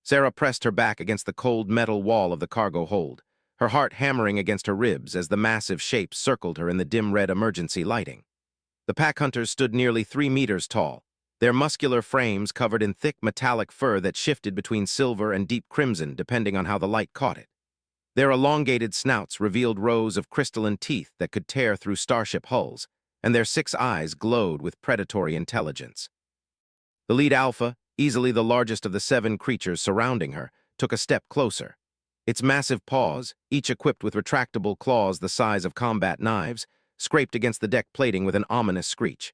Sarah pressed her back against the cold metal wall of the cargo hold, her heart hammering against her ribs as the massive shapes circled her in the dim red emergency lighting. The pack hunters stood nearly 3 meters tall, their muscular frames covered in thick metallic fur that shifted between silver and deep crimson depending on how the light caught it. Their elongated snouts revealed rows of crystalline teeth that could tear through starship hulls, and their 6 eyes glowed with predatory intelligence. The lead alpha, easily the largest of the 7 creatures surrounding her, took a step closer. Its massive paws, each equipped with retractable claws the size of combat knives, scraped against the deck plating with an ominous screech.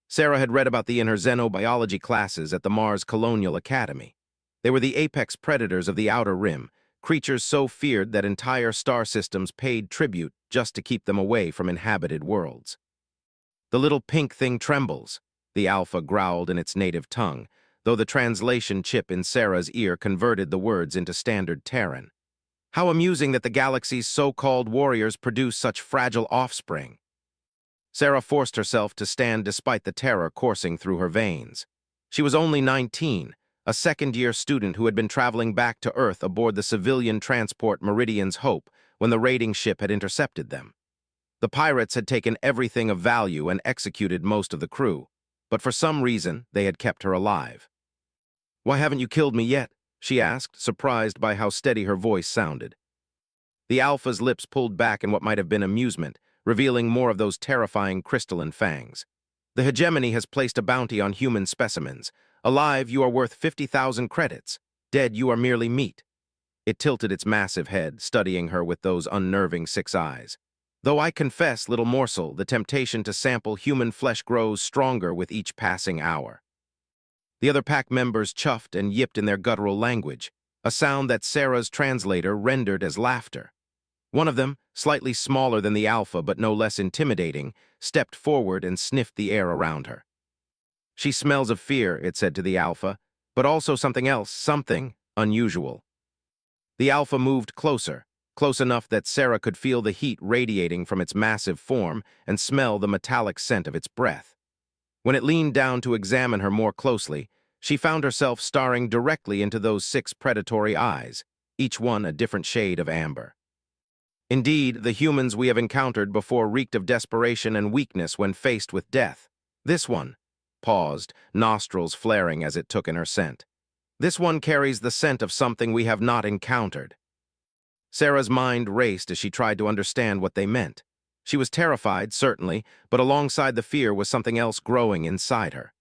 Sarah had read about these in her xenobiology classes at the Mars Colonial Academy. They were the apex predators of the Outer Rim, creatures so feared that entire star systems paid tribute just to keep them away from inhabited worlds. "The little pink thing trembles," the alpha growled in its native tongue, though the translation chip in Sarah's ear converted the words into standard Terran. How amusing that the galaxy's so-called warriors produce such fragile offspring. Sarah forced herself to stand despite the terror coursing through her veins. She was only 19, a second-year student who had been traveling back to Earth aboard the civilian transport Meridian's Hope when the raiding ship had intercepted them. The pirates had taken everything of value and executed most of the crew, but for some reason they had kept her alive. "Why haven't you killed me yet?" she asked, surprised by how steady her voice sounded. The alpha's lips pulled back in what might have been amusement, revealing more of those terrifying crystalline fangs. "The hegemony has placed a bounty on human specimens. Alive, you are worth 50,000 credits. Dead, you are merely meat." It tilted its massive head, studying her with those unnerving 6 eyes. "Though I confess, little morsel, the temptation to sample human flesh grows stronger with each passing hour." The other pack members chuffed and yipped in their guttural language, a sound that Sarah's translator rendered as laughter. One of them, slightly smaller than the alpha but no less intimidating, stepped forward and sniffed the air around her. "She smells of fear," it said to the alpha, "but also something else, something unusual." The alpha moved closer, close enough that Sarah could feel the heat radiating from its massive form and smell the metallic scent of its breath. When it leaned down to examine her more closely, she found herself staring directly into those 6 predatory eyes, each one a different shade of amber. Indeed, the humans we have encountered before reeked of desperation and weakness when faced with death. This one paused, nostrils flaring as it took in her scent. This one carries the scent of something we have not encountered. Sarah's mind raced as she tried to understand what they meant. She was terrified, certainly, but alongside the fear was something else growing inside her.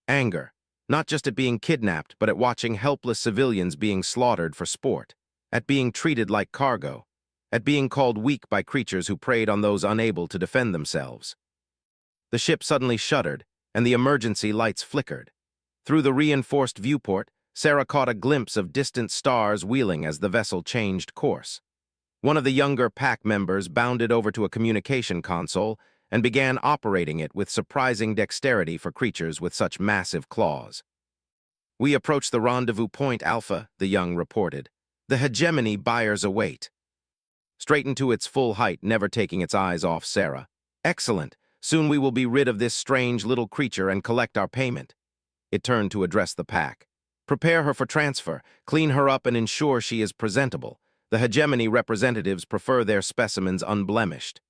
Anger, not just at being kidnapped, but at watching helpless civilians being slaughtered for sport, at being treated like cargo, at being called weak by creatures who preyed on those unable to defend themselves. The ship suddenly shuddered, and the emergency lights flickered. Through the reinforced viewport, Sarah caught a glimpse of distant stars wheeling as the vessel changed course. One of the younger pack members bounded over to a communication console and began operating it with surprising dexterity for creatures with such massive claws. "We approach the rendezvous point, Alpha," the young reported. "The hegemony buyers await." Straightened to its full height, never taking its eyes off Sarah. "Excellent. Soon we will be rid of this strange little creature and collect our payment." It turned to address the pack. "Prepare her for transfer, clean her up and ensure she is presentable. The hegemony representatives prefer their specimens unblemished."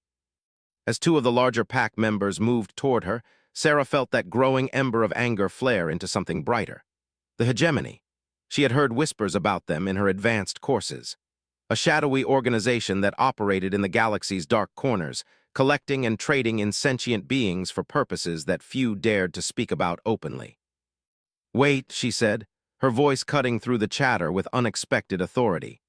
As 2 of the larger pack members moved toward her, Sarah felt that growing ember of anger flare into something brighter. The hegemony. She had heard whispers about them in her advanced courses. A shadowy organization that operated in the galaxy's dark corners, collecting and trading in sentient beings for purposes that few dared to speak about openly. "Wait," she said, her voice cutting through the chatter with unexpected authority.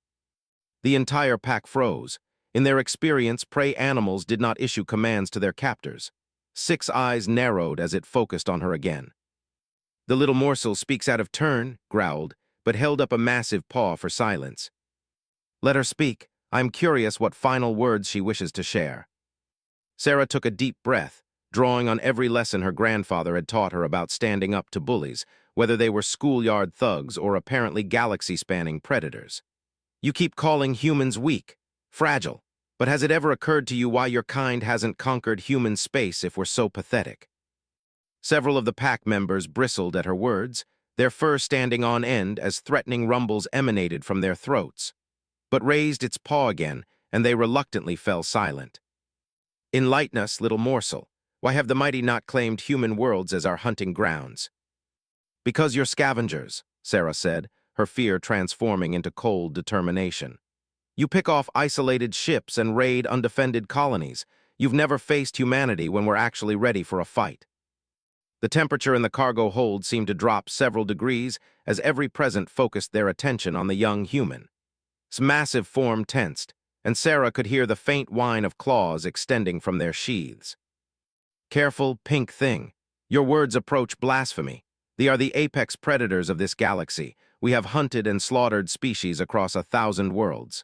The entire pack froze. In their experience, prey animals did not issue commands to their captors. 6 eyes narrowed as it focused on her again. "The little morsel speaks out of turn," growled, but held up a massive paw for silence. "Let her speak. I'm curious what final words she wishes to share." Sarah took a deep breath, drawing on every lesson her grandfather had taught her about standing up to bullies, whether they were schoolyard thugs or apparently galaxy-spanning predators. "You keep calling humans weak, fragile, but has it ever occurred to you why your kind hasn't conquered human space if we're so pathetic?" Several of the pack members bristled at her words, their fur standing on end as threatening rumbles emanated from their throats, but raised its paw again, and they reluctantly fell silent. Enlighten us, little morsel. Why have the mighty not claimed human worlds as our hunting grounds? Because you're scavengers, Sarah said, her fear transforming into cold determination. You pick off isolated ships and raid undefended colonies. You've never faced humanity when we're actually ready for a fight. The temperature in the cargo hold seemed to drop several degrees as every present focused their attention on the young human. His massive form tensed, and Sarah could hear the faint whine of claws extending from their sheaths. Careful, pink thing. Your words approach blasphemy. They are the apex predators of this galaxy. We have hunted and slaughtered species across 1,000 worlds.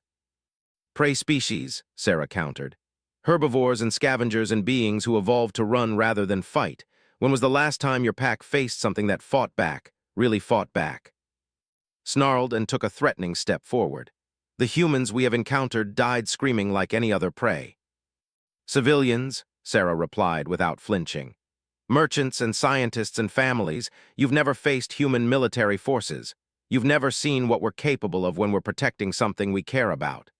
Prey species, Sarah countered. Herbivores and scavengers and beings who evolved to run rather than fight. When was the last time your pack faced something that fought back, really fought back? Snarled and took a threatening step forward. The humans we have encountered died screaming like any other prey. Civilians, Sarah replied without flinching. Merchants and scientists and families, you've never faced human military forces. You've never seen what we're capable of when we're protecting something we care about.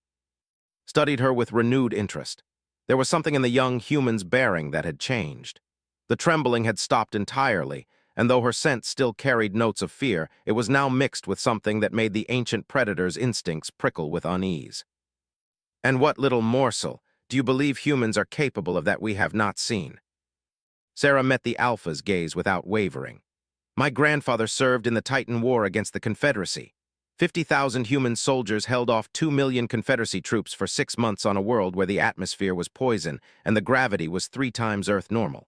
Studied her with renewed interest. There was something in the young human's bearing that had changed. The trembling had stopped entirely, and though her scent still carried notes of fear, it was now mixed with something that made the ancient predator's instincts prickle with unease. And what little morsel do you believe humans are capable of that we have not seen? Sarah met the Alpha's gaze without wavering. My grandfather served in the Titan War against the Confederacy. 50,000 human soldiers held off 2 million Confederacy troops for 6 months on a world where the atmosphere was poison and the gravity was 3 times Earth normal.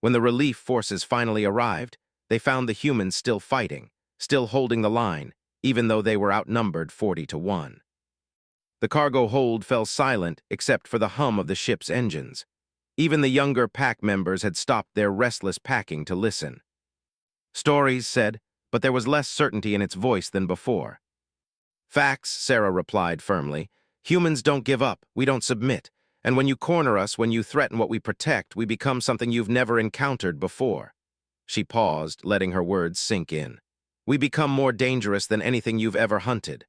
When the relief forces finally arrived, they found the humans still fighting, still holding the line, even though they were outnumbered 40-1. The cargo hold fell silent except for the hum of the ship's engines. Even the younger pack members had stopped their restless packing to listen. Stories said, but there was less certainty in its voice than before. Facts, Sarah replied firmly. Humans don't give up, we don't submit. And when you corner us, when you threaten what we protect, we become something you've never encountered before. She paused, letting her words sink in. We become more dangerous than anything you've ever hunted.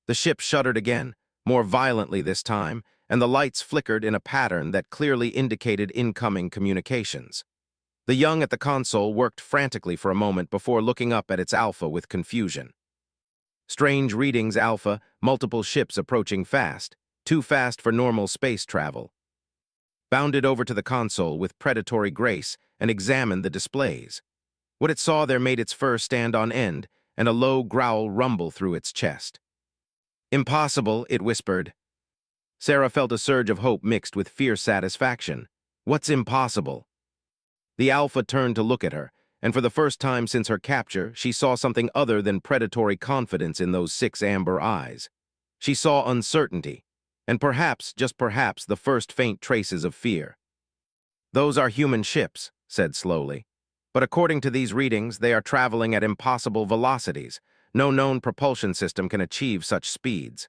The ship shuddered again, more violently this time, and the lights flickered in a pattern that clearly indicated incoming communications. The young at the console worked frantically for a moment before looking up at its Alpha with confusion. Strange readings, Alpha, multiple ships approaching fast, too fast for normal space travel. Bounded over to the console with predatory grace and examined the displays. What it saw there made its fur stand on end, and a low growl rumble through its chest. Impossible, it whispered. Sarah felt a surge of hope mixed with fierce satisfaction. What's impossible? The Alpha turned to look at her, and for the first time since her capture, she saw something other than predatory confidence in those 6 amber eyes. She saw uncertainty, and perhaps, just perhaps, the first faint traces of fear. Those are human ships, said slowly. But according to these readings, they are traveling at impossible velocities. No known propulsion system can achieve such speeds.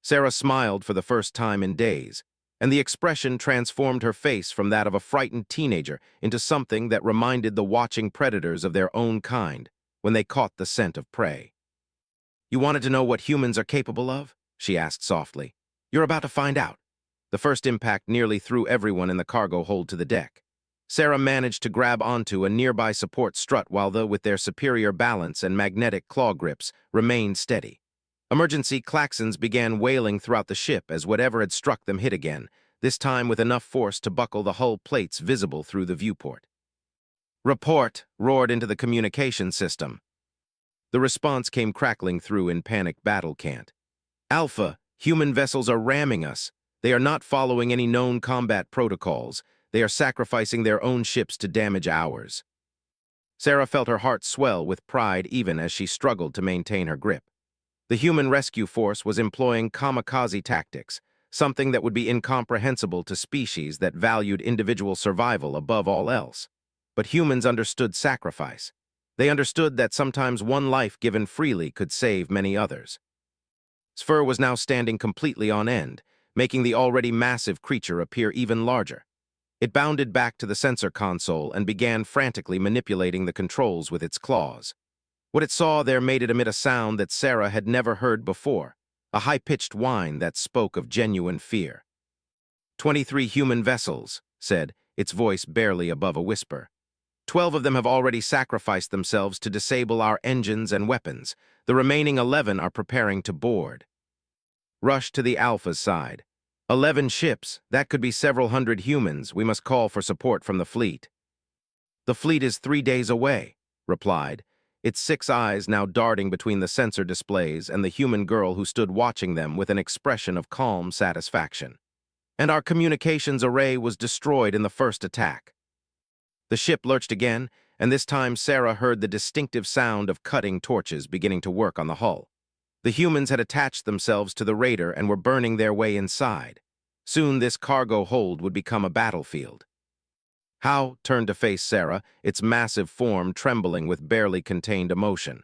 Sarah smiled for the first time in days, and the expression transformed her face from that of a frightened teenager into something that reminded the watching predators of their own kind when they caught the scent of prey. You wanted to know what humans are capable of? She asked softly. You're about to find out. The first impact nearly threw everyone in the cargo hold to the deck. Sarah managed to grab onto a nearby support strut while with their superior balance and magnetic claw grips, remained steady. Emergency klaxons began wailing throughout the ship as whatever had struck them hit again, this time with enough force to buckle the hull plates visible through the viewport. Report roared into the communication system. The response came crackling through in panicked battle cant. Alpha, human vessels are ramming us. They are not following any known combat protocols. They are sacrificing their own ships to damage ours. Sarah felt her heart swell with pride even as she struggled to maintain her grip. The human rescue force was employing kamikaze tactics, something that would be incomprehensible to species that valued individual survival above all else. But humans understood sacrifice. They understood that sometimes one life given freely could save many others. Its fur was now standing completely on end, making the already massive creature appear even larger. It bounded back to the sensor console and began frantically manipulating the controls with its claws. What it saw there made it emit a sound that Sarah had never heard before, a high-pitched whine that spoke of genuine fear. 23 human vessels, said, its voice barely above a whisper. 12 of them have already sacrificed themselves to disable our engines and weapons. The remaining 11 are preparing to board. Rush to the Alpha's side. 11 ships, that could be several hundred humans. We must call for support from the fleet. The fleet is 3 days away, replied, its 6 eyes now darting between the sensor displays and the human girl who stood watching them with an expression of calm satisfaction. And our communications array was destroyed in the first attack. The ship lurched again, and this time Sarah heard the distinctive sound of cutting torches beginning to work on the hull. The humans had attached themselves to the raider and were burning their way inside. Soon this cargo hold would become a battlefield. Howe turned to face Sarah, its massive form trembling with barely contained emotion.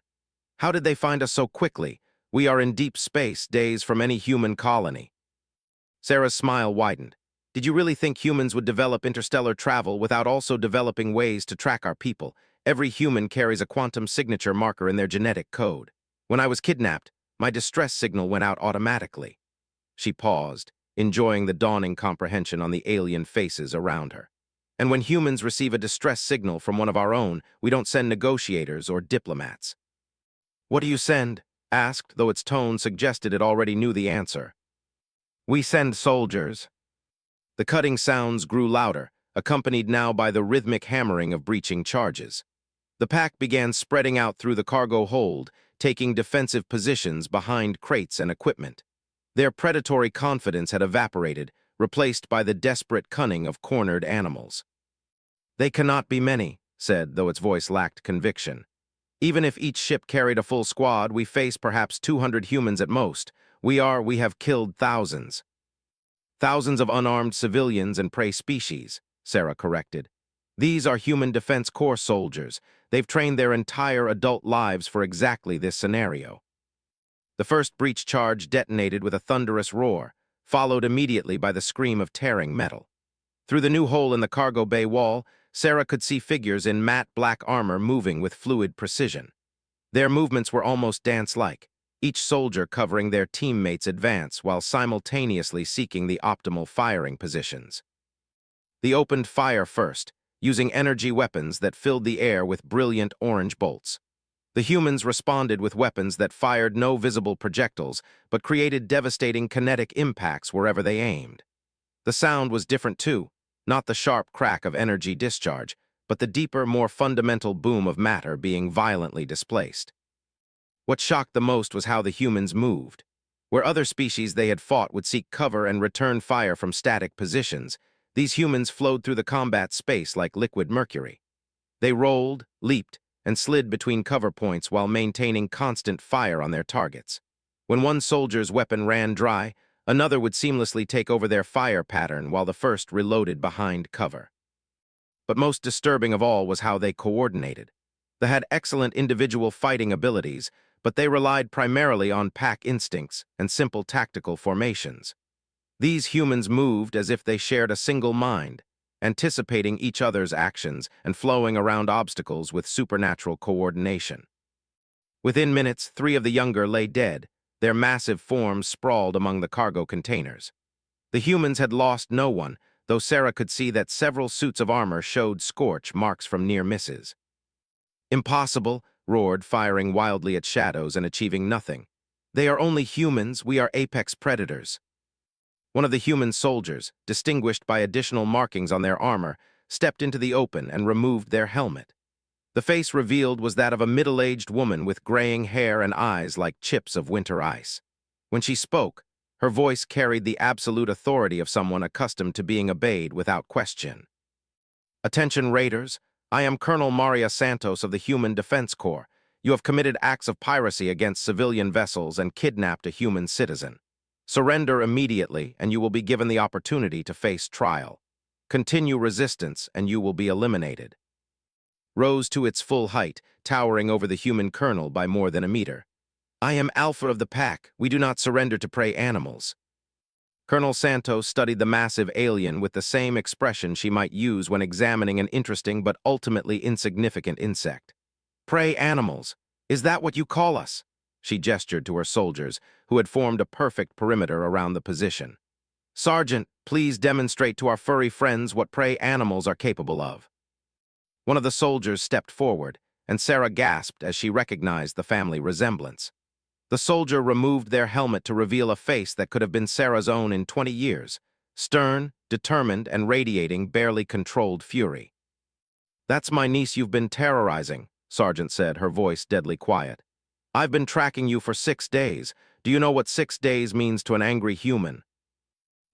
How did they find us so quickly? We are in deep space, days from any human colony. Sarah's smile widened. Did you really think humans would develop interstellar travel without also developing ways to track our people? Every human carries a quantum signature marker in their genetic code. When I was kidnapped, my distress signal went out automatically. She paused, enjoying the dawning comprehension on the alien faces around her. And when humans receive a distress signal from one of our own, we don't send negotiators or diplomats. What do you send? Asked, though its tone suggested it already knew the answer. We send soldiers. The cutting sounds grew louder, accompanied now by the rhythmic hammering of breaching charges. The pack began spreading out through the cargo hold, taking defensive positions behind crates and equipment. Their predatory confidence had evaporated, replaced by the desperate cunning of cornered animals. They cannot be many, said, though its voice lacked conviction. Even if each ship carried a full squad, we face perhaps 200 humans at most. We have killed thousands. Thousands of unarmed civilians and prey species, Sarah corrected. These are Human Defense Corps soldiers. They've trained their entire adult lives for exactly this scenario. The first breach charge detonated with a thunderous roar, followed immediately by the scream of tearing metal. Through the new hole in the cargo bay wall, Sarah could see figures in matte black armor moving with fluid precision. Their movements were almost dance-like, each soldier covering their teammates' advance while simultaneously seeking the optimal firing positions. They opened fire first, using energy weapons that filled the air with brilliant orange bolts. The humans responded with weapons that fired no visible projectiles but created devastating kinetic impacts wherever they aimed. The sound was different too, not the sharp crack of energy discharge, but the deeper, more fundamental boom of matter being violently displaced. What shocked the most was how the humans moved. Where other species they had fought would seek cover and return fire from static positions, these humans flowed through the combat space like liquid mercury. They rolled, leaped, and slid between cover points while maintaining constant fire on their targets. When one soldier's weapon ran dry, another would seamlessly take over their fire pattern while the first reloaded behind cover. But most disturbing of all was how they coordinated. They had excellent individual fighting abilities, but they relied primarily on pack instincts and simple tactical formations. These humans moved as if they shared a single mind, anticipating each other's actions and flowing around obstacles with supernatural coordination. Within minutes, 3 of the younger lay dead, their massive forms sprawled among the cargo containers. The humans had lost no one, though Sarah could see that several suits of armor showed scorch marks from near misses. Impossible, roared, firing wildly at shadows and achieving nothing. They are only humans, we are apex predators. One of the human soldiers, distinguished by additional markings on their armor, stepped into the open and removed their helmet. The face revealed was that of a middle-aged woman with graying hair and eyes like chips of winter ice. When she spoke, her voice carried the absolute authority of someone accustomed to being obeyed without question. Attention raiders, I am Colonel Maria Santos of the Human Defense Corps. You have committed acts of piracy against civilian vessels and kidnapped a human citizen. Surrender immediately, and you will be given the opportunity to face trial. Continue resistance, and you will be eliminated. Rose to its full height, towering over the human colonel by more than a meter. I am Alpha of the pack. We do not surrender to prey animals. Colonel Santos studied the massive alien with the same expression she might use when examining an interesting but ultimately insignificant insect. "Prey animals, is that what you call us?" She gestured to her soldiers, who had formed a perfect perimeter around the position. "Sergeant, please demonstrate to our furry friends what prey animals are capable of." One of the soldiers stepped forward, and Sarah gasped as she recognized the family resemblance. The soldier removed their helmet to reveal a face that could have been Sarah's own in 20 years, stern, determined, and radiating barely controlled fury. "That's my niece you've been terrorizing," Sergeant said, her voice deadly quiet. "I've been tracking you for 6 days. Do you know what 6 days means to an angry human?"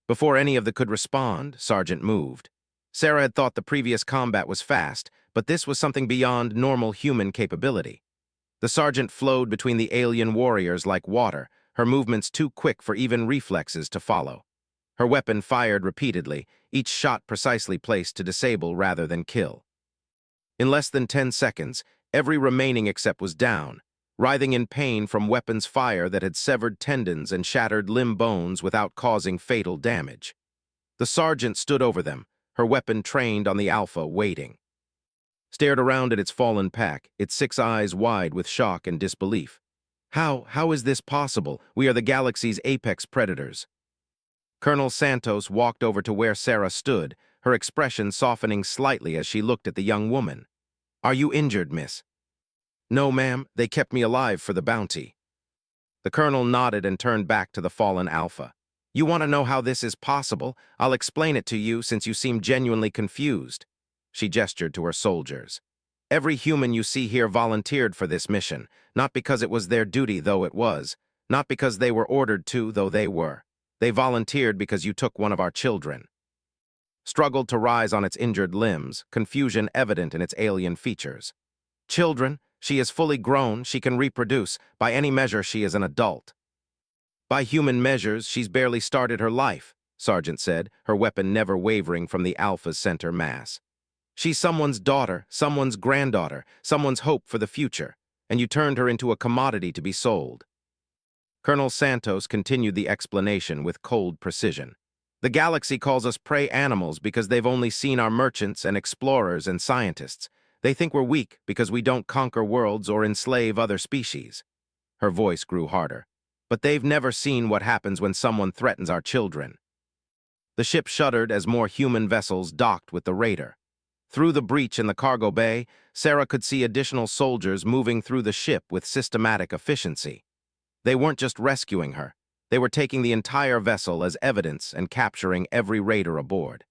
Before any of them could respond, Sergeant moved. Sarah had thought the previous combat was fast, but this was something beyond normal human capability. The sergeant flowed between the alien warriors like water, her movements too quick for even reflexes to follow. Her weapon fired repeatedly, each shot precisely placed to disable rather than kill. In less than 10 seconds, every remaining accept was down, writhing in pain from weapons fire that had severed tendons and shattered limb bones without causing fatal damage. The sergeant stood over them, her weapon trained on the Alpha, waiting. Stared around at its fallen pack, its 6 eyes wide with shock and disbelief. How is this possible? We are the galaxy's apex predators." Colonel Santos walked over to where Sarah stood, her expression softening slightly as she looked at the young woman. "Are you injured, miss?" "No, ma'am, they kept me alive for the bounty." The colonel nodded and turned back to the fallen Alpha. "You want to know how this is possible? I'll explain it to you since you seem genuinely confused." She gestured to her soldiers. "Every human you see here volunteered for this mission, not because it was their duty, though it was, not because they were ordered to, though they were. They volunteered because you took one of our children." Struggled to rise on its injured limbs, confusion evident in its alien features. "Children? She is fully grown, she can reproduce. By any measure, she is an adult." "By human measures, she's barely started her life," Sergeant said, her weapon never wavering from the Alpha's center mass. "She's someone's daughter, someone's granddaughter, someone's hope for the future, and you turned her into a commodity to be sold." Colonel Santos continued the explanation with cold precision. "The galaxy calls us prey animals because they've only seen our merchants and explorers and scientists. They think we're weak because we don't conquer worlds or enslave other species." Her voice grew harder. "But they've never seen what happens when someone threatens our children." The ship shuddered as more human vessels docked with the raider. Through the breach in the cargo bay, Sarah could see additional soldiers moving through the ship with systematic efficiency. They weren't just rescuing her. They were taking the entire vessel as evidence and capturing every raider aboard.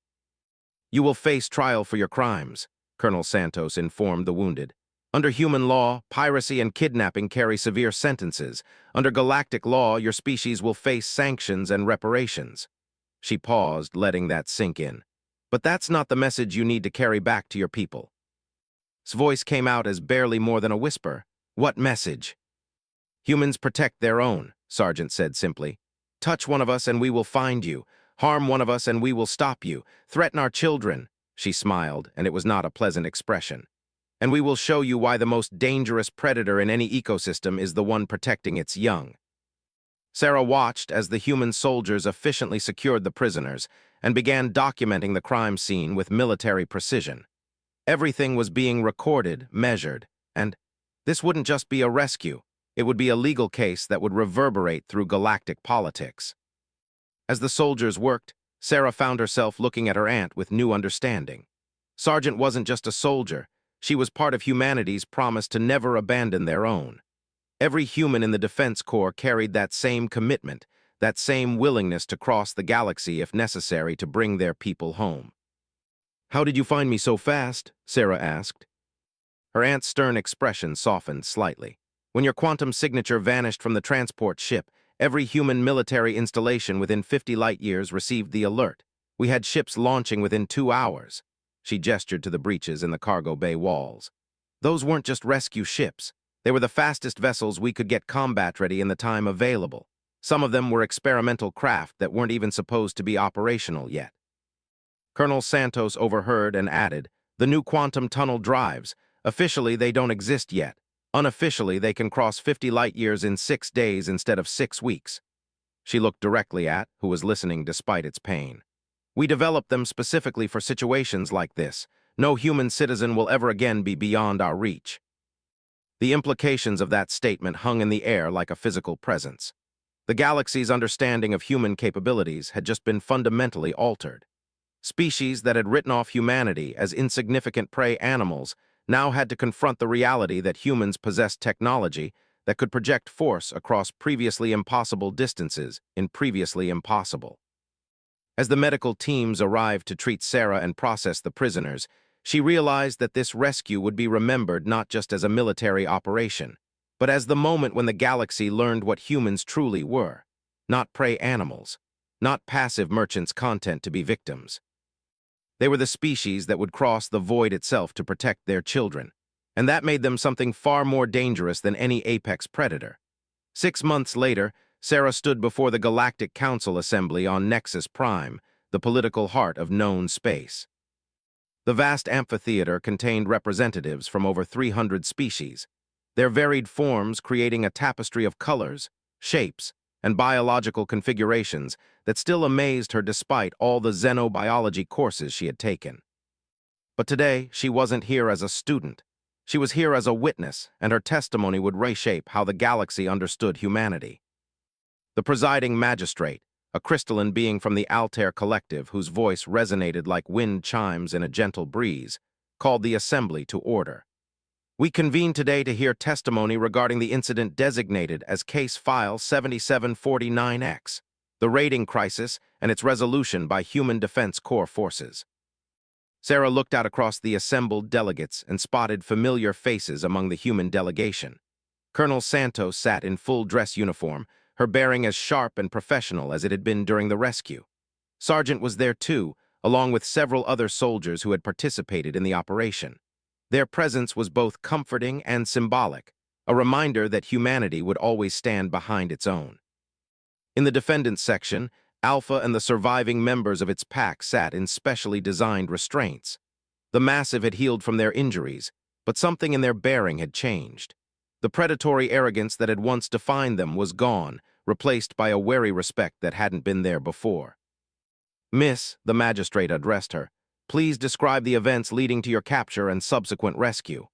"You will face trial for your crimes," Colonel Santos informed the wounded. "Under human law, piracy and kidnapping carry severe sentences. Under galactic law, your species will face sanctions and reparations." She paused, letting that sink in. "But that's not the message you need to carry back to your people." His voice came out as barely more than a whisper. "What message?" "Humans protect their own," Sergeant said simply. "Touch one of us and we will find you. Harm one of us and we will stop you. Threaten our children." She smiled, and it was not a pleasant expression. "And we will show you why the most dangerous predator in any ecosystem is the one protecting its young." Sarah watched as the human soldiers efficiently secured the prisoners and began documenting the crime scene with military precision. Everything was being recorded, measured, and this wouldn't just be a rescue. It would be a legal case that would reverberate through galactic politics. As the soldiers worked, Sarah found herself looking at her aunt with new understanding. Sergeant wasn't just a soldier. She was part of humanity's promise to never abandon their own. Every human in the Defense Corps carried that same commitment, that same willingness to cross the galaxy if necessary to bring their people home. "How did you find me so fast?" Sarah asked. Her aunt's stern expression softened slightly. "When your quantum signature vanished from the transport ship, every human military installation within 50 light-years received the alert. We had ships launching within 2 hours." She gestured to the breaches in the cargo bay walls. "Those weren't just rescue ships. They were the fastest vessels we could get combat-ready in the time available. Some of them were experimental craft that weren't even supposed to be operational yet." Colonel Santos overheard and added, "The new quantum tunnel drives. Officially, they don't exist yet. Unofficially, they can cross 50 light-years in 6 days instead of 6 weeks." she looked directly at, who was listening despite its pain. "We developed them specifically for situations like this. No human citizen will ever again be beyond our reach." The implications of that statement hung in the air like a physical presence. The galaxy's understanding of human capabilities had just been fundamentally altered. Species that had written off humanity as insignificant prey animals now had to confront the reality that humans possessed technology that could project force across previously impossible distances in previously impossible. As the medical teams arrived to treat Sarah and process the prisoners, she realized that this rescue would be remembered not just as a military operation, but as the moment when the galaxy learned what humans truly were: not prey animals, not passive merchants content to be victims. They were the species that would cross the void itself to protect their children, and that made them something far more dangerous than any apex predator. 6 months later, Sarah stood before the Galactic Council Assembly on Nexus Prime, the political heart of known space. The vast amphitheater contained representatives from over 300 species, their varied forms creating a tapestry of colors, shapes, and biological configurations that still amazed her despite all the xenobiology courses she had taken. But today, she wasn't here as a student. She was here as a witness, and her testimony would reshape how the galaxy understood humanity. The presiding magistrate, a crystalline being from the Altair Collective whose voice resonated like wind chimes in a gentle breeze, called the assembly to order. "We convene today to hear testimony regarding the incident designated as Case File 7749X, the raiding crisis and its resolution by Human Defense Corps forces." Sarah looked out across the assembled delegates and spotted familiar faces among the human delegation. Colonel Santos sat in full dress uniform, her bearing as sharp and professional as it had been during the rescue. Sargent was there too, along with several other soldiers who had participated in the operation. Their presence was both comforting and symbolic, a reminder that humanity would always stand behind its own. In the defendants section, Alpha and the surviving members of its pack sat in specially designed restraints. The massive had healed from their injuries, but something in their bearing had changed. The predatory arrogance that had once defined them was gone, replaced by a wary respect that hadn't been there before. "Miss," the magistrate addressed her, "please describe the events leading to your capture and subsequent rescue."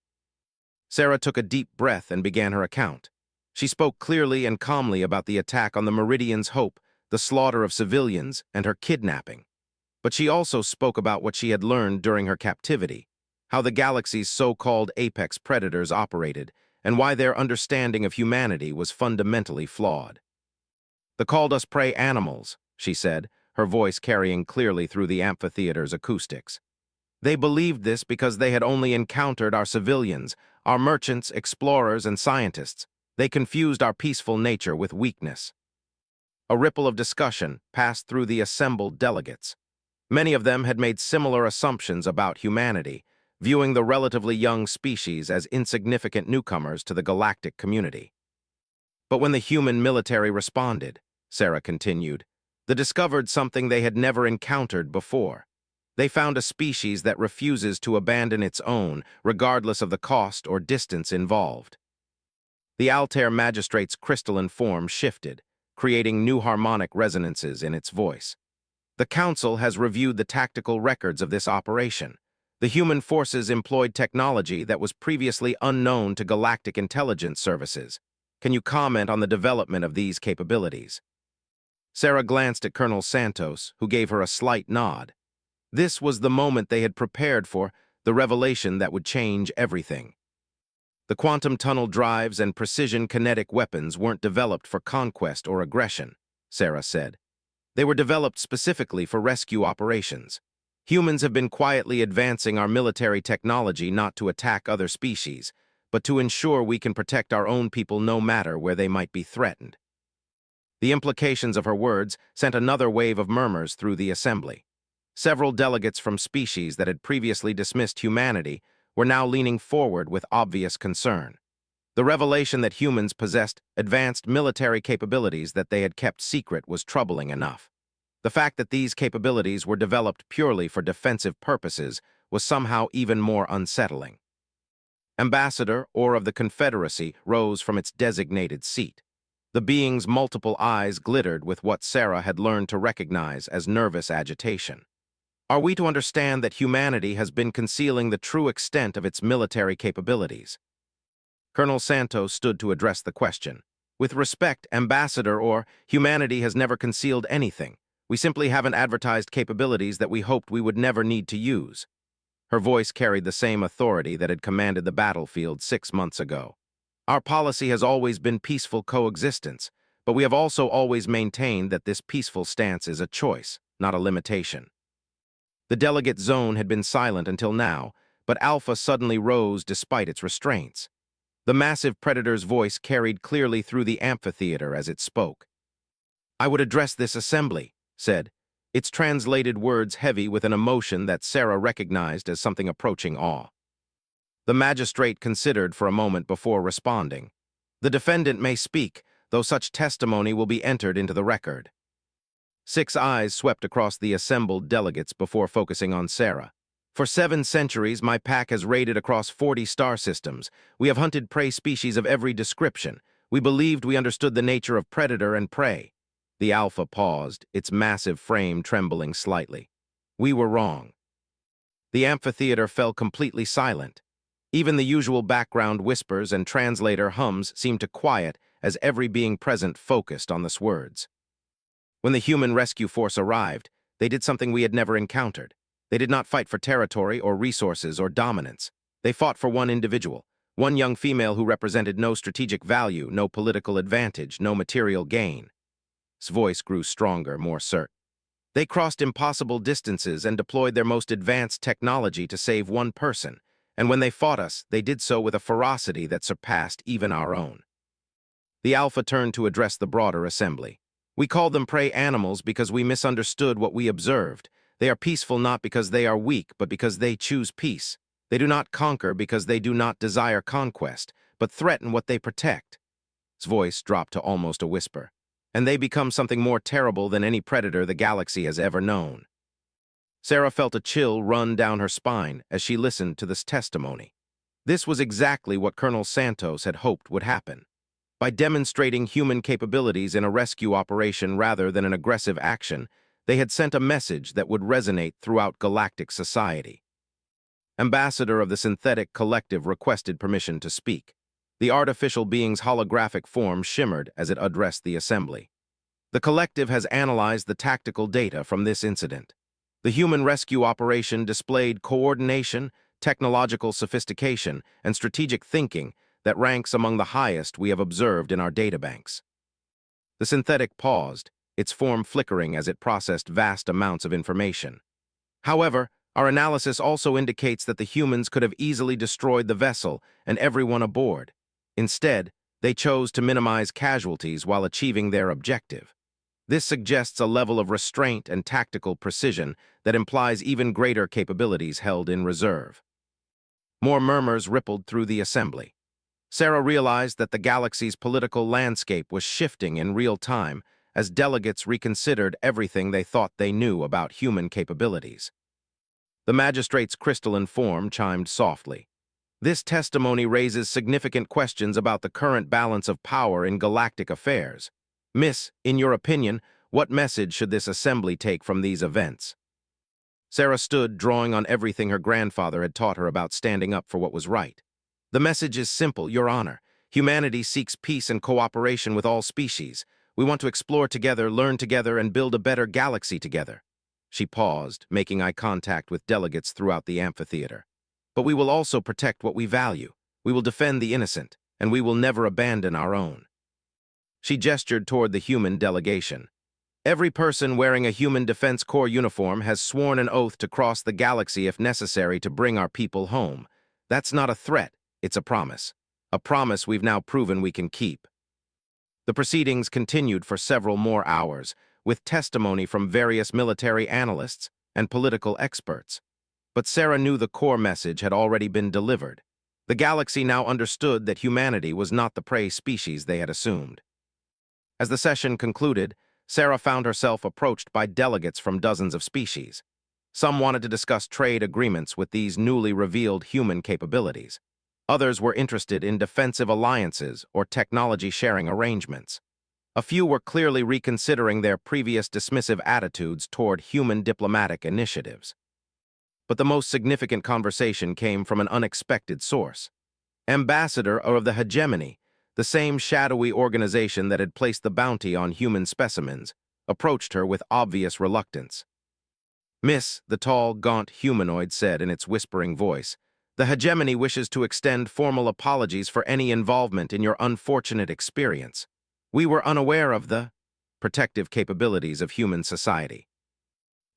Sarah took a deep breath and began her account. She spoke clearly and calmly about the attack on the Meridian's Hope, the slaughter of civilians, and her kidnapping. But she also spoke about what she had learned during her captivity, how the galaxy's so-called apex predators operated, and why their understanding of humanity was fundamentally flawed. "They called us prey animals," she said, her voice carrying clearly through the amphitheater's acoustics. "They believed this because they had only encountered our civilians, our merchants, explorers, and scientists. They confused our peaceful nature with weakness." A ripple of discussion passed through the assembled delegates. Many of them had made similar assumptions about humanity, viewing the relatively young species as insignificant newcomers to the galactic community. "But when the human military responded," Sarah continued, "they discovered something they had never encountered before. They found a species that refuses to abandon its own, regardless of the cost or distance involved." The Altair magistrate's crystalline form shifted, creating new harmonic resonances in its voice. "The Council has reviewed the tactical records of this operation. The human forces employed technology that was previously unknown to galactic intelligence services. Can you comment on the development of these capabilities?" Sarah glanced at Colonel Santos, who gave her a slight nod. This was the moment they had prepared for, the revelation that would change everything. The quantum tunnel drives and precision kinetic weapons weren't developed for conquest or aggression, Sarah said. They were developed specifically for rescue operations. Humans have been quietly advancing our military technology not to attack other species, but to ensure we can protect our own people no matter where they might be threatened. The implications of her words sent another wave of murmurs through the assembly. Several delegates from species that had previously dismissed humanity were now leaning forward with obvious concern. The revelation that humans possessed advanced military capabilities that they had kept secret was troubling enough. The fact that these capabilities were developed purely for defensive purposes was somehow even more unsettling. Ambassador, or of the Confederacy, rose from its designated seat. The being's multiple eyes glittered with what Sarah had learned to recognize as nervous agitation. Are we to understand that humanity has been concealing the true extent of its military capabilities? Colonel Santos stood to address the question. With respect, Ambassador, or humanity has never concealed anything. We simply haven't advertised capabilities that we hoped we would never need to use. Her voice carried the same authority that had commanded the battlefield 6 months ago. Our policy has always been peaceful coexistence, but we have also always maintained that this peaceful stance is a choice, not a limitation. The delegate zone had been silent until now, but Alpha suddenly rose despite its restraints. The massive predator's voice carried clearly through the amphitheater as it spoke. "I would address this assembly," said, its translated words heavy with an emotion that Sarah recognized as something approaching awe. The magistrate considered for a moment before responding. "The defendant may speak, though such testimony will be entered into the record." 6 eyes swept across the assembled delegates before focusing on Sarah. "For 7 centuries, my pack has raided across 40 star systems. We have hunted prey species of every description. We believed we understood the nature of predator and prey." The Alpha paused, its massive frame trembling slightly. "We were wrong." The amphitheater fell completely silent. Even the usual background whispers and translator hums seemed to quiet as every being present focused on the words. When the human rescue force arrived, they did something we had never encountered. They did not fight for territory or resources or dominance. They fought for one individual, one young female who represented no strategic value, no political advantage, no material gain. His voice grew stronger, more certain. They crossed impossible distances and deployed their most advanced technology to save one person, and when they fought us, they did so with a ferocity that surpassed even our own. The Alpha turned to address the broader assembly. "We called them prey animals because we misunderstood what we observed. They are peaceful not because they are weak, but because they choose peace. They do not conquer because they do not desire conquest, but threaten what they protect." His voice dropped to almost a whisper. "And they become something more terrible than any predator the galaxy has ever known." Sarah felt a chill run down her spine as she listened to this testimony. This was exactly what Colonel Santos had hoped would happen. By demonstrating human capabilities in a rescue operation rather than an aggressive action, they had sent a message that would resonate throughout galactic society. Ambassador of the Synthetic Collective requested permission to speak. The artificial being's holographic form shimmered as it addressed the assembly. "The collective has analyzed the tactical data from this incident. The human rescue operation displayed coordination, technological sophistication, and strategic thinking that ranks among the highest we have observed in our databanks." The synthetic paused, its form flickering as it processed vast amounts of information. "However, our analysis also indicates that the humans could have easily destroyed the vessel and everyone aboard. Instead, they chose to minimize casualties while achieving their objective. This suggests a level of restraint and tactical precision that implies even greater capabilities held in reserve." More murmurs rippled through the assembly. Sarah realized that the galaxy's political landscape was shifting in real time as delegates reconsidered everything they thought they knew about human capabilities. The magistrate's crystalline form chimed softly. "This testimony raises significant questions about the current balance of power in galactic affairs. Miss, in your opinion, what message should this assembly take from these events?" Sarah stood, drawing on everything her grandfather had taught her about standing up for what was right. "The message is simple, Your Honor. Humanity seeks peace and cooperation with all species. We want to explore together, learn together, and build a better galaxy together." She paused, making eye contact with delegates throughout the amphitheater. "But we will also protect what we value. We will defend the innocent, and we will never abandon our own." She gestured toward the human delegation. "Every person wearing a Human Defense Corps uniform has sworn an oath to cross the galaxy if necessary to bring our people home. That's not a threat. It's a promise. A promise we've now proven we can keep." The proceedings continued for several more hours, with testimony from various military analysts and political experts. But Sarah knew the core message had already been delivered. The galaxy now understood that humanity was not the prey species they had assumed. As the session concluded, Sarah found herself approached by delegates from dozens of species. Some wanted to discuss trade agreements with these newly revealed human capabilities. Others were interested in defensive alliances or technology-sharing arrangements. A few were clearly reconsidering their previous dismissive attitudes toward human diplomatic initiatives. But the most significant conversation came from an unexpected source. Ambassador of the hegemony, the same shadowy organization that had placed the bounty on human specimens, approached her with obvious reluctance. "Miss," the tall, gaunt humanoid said in its whispering voice, "the hegemony wishes to extend formal apologies for any involvement in your unfortunate experience. We were unaware of the protective capabilities of human society."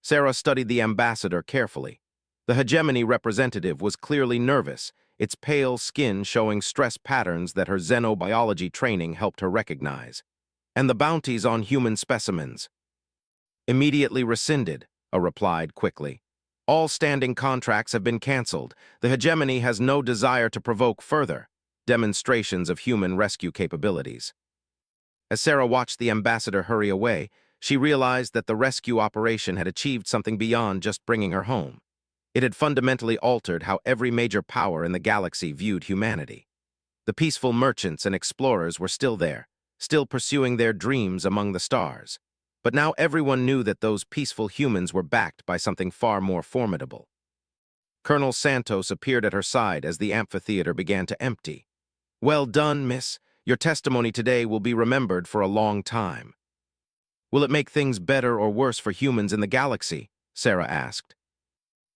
Sarah studied the ambassador carefully. The hegemony representative was clearly nervous, its pale skin showing stress patterns that her xenobiology training helped her recognize. "And the bounties on human specimens?" "Immediately rescinded," a replied quickly. "All standing contracts have been canceled. The hegemony has no desire to provoke further demonstrations of human rescue capabilities." As Sarah watched the ambassador hurry away, she realized that the rescue operation had achieved something beyond just bringing her home. It had fundamentally altered how every major power in the galaxy viewed humanity. The peaceful merchants and explorers were still there, still pursuing their dreams among the stars. But now everyone knew that those peaceful humans were backed by something far more formidable. Colonel Santos appeared at her side as the amphitheater began to empty. "Well done, miss. Your testimony today will be remembered for a long time." "Will it make things better or worse for humans in the galaxy?" Sarah asked.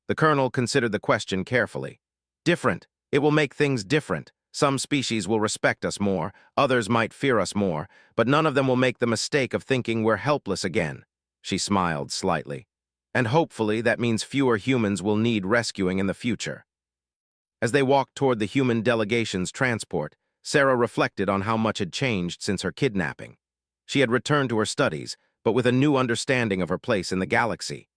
The colonel considered the question carefully. "Different. It will make things different. Some species will respect us more, others might fear us more, but none of them will make the mistake of thinking we're helpless again." She smiled slightly. "And hopefully that means fewer humans will need rescuing in the future." As they walked toward the human delegation's transport, Sarah reflected on how much had changed since her kidnapping. She had returned to her studies, but with a new understanding of her place in the galaxy.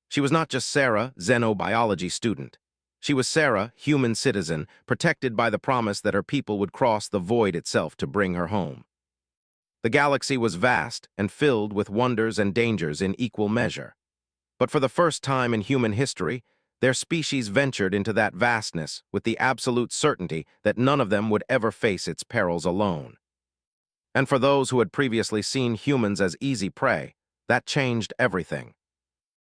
She was not just Sarah, xenobiology student. She was Sarah, human citizen, protected by the promise that her people would cross the void itself to bring her home. The galaxy was vast and filled with wonders and dangers in equal measure. But for the first time in human history, their species ventured into that vastness with the absolute certainty that none of them would ever face its perils alone. And for those who had previously seen humans as easy prey, that changed everything.